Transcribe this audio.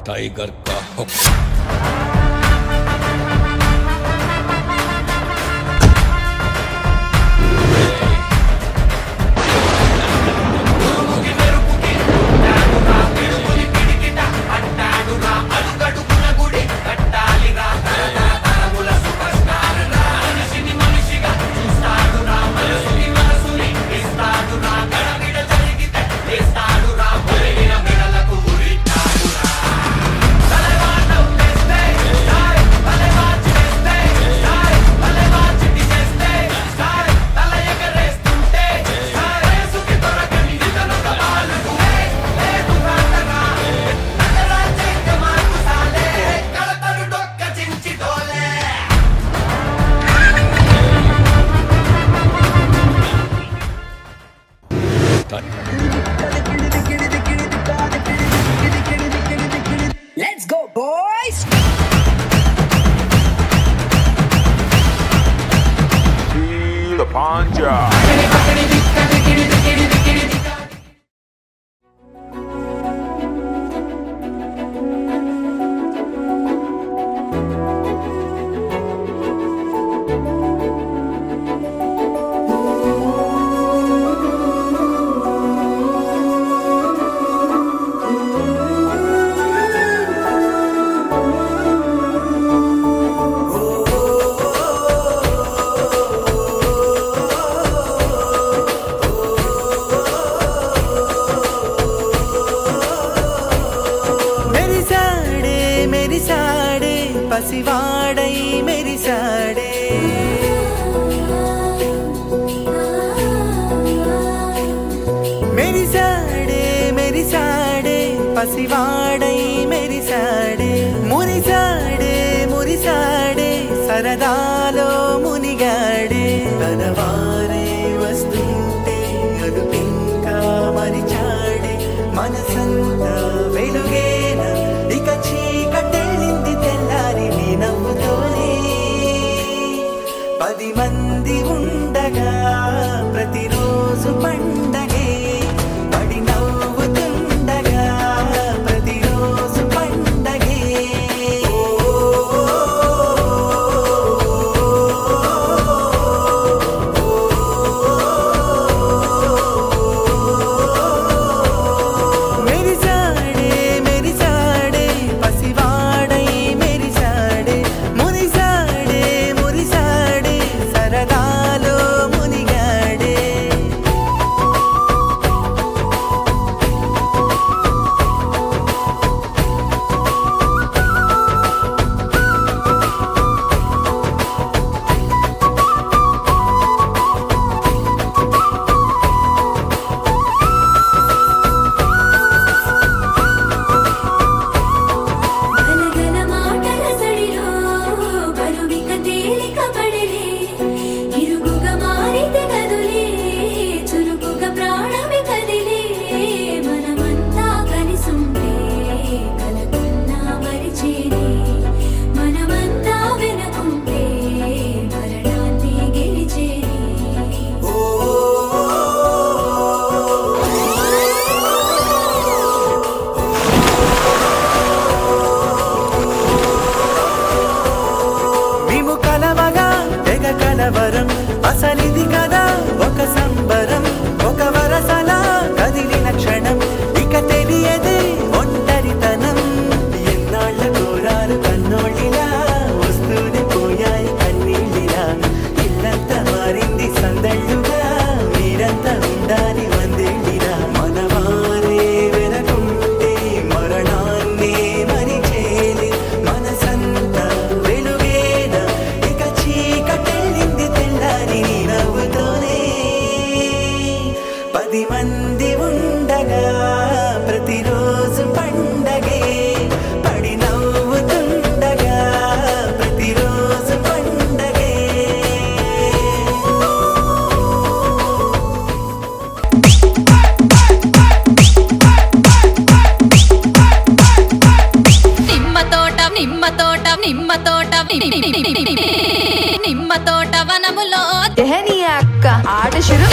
Tiger का हुक्म। Let's go, boys! Feel the panja. पसिवाड़ै मेरी साड़े मेरी साड़े पसिवाड़ै मेरी साड़े मुरी साड़े सरदालो मुनिगाड़े तनवारे वस्तुंटे अदुपिंका मरिचाड़े मनसंता वेलुगेना इक चीकटेल्लिंदी तेल्लारी नी नव्वुतोने 10 మంది ఉండగా ప్రతిరోజు పండగే పడి నవ్వుతుండగా ప్రతిరోజు పండగే मेरी साड़े पसिवाड़ै मेरी साड़े मुरी साड़े सरदालो मुनिगाड़े కలవరం అసలిది కదా ఒక సంబరం ఒక వరసల కదిలిన క్షణం ఇక తెలియదే ఒంటరితనం ఎన్నాళ్ళ కోరారు కన్నోళ్ళిలా వస్తూనే పోయాయి కన్నీళ్ళిలా ఇల్లంతా మారింది సందళ్ళుగా మీరంతా ఉండాలి వందేళ్ళిలా మనవారే వెనకుంటే మరణాన్ని మరిచేలి మనసంతా వెలుగేనా ఇక చీకటెళ్ళింది తెల్లారి నీ నవ్వుతోనే 10 మంది ఉండగా ప్రతిరోజు పండగే పడి నవ్వుతుండగా ప్రతిరోజు పండగే నిమ్మ తోట వనములో తెహని అక్క ఆట శురు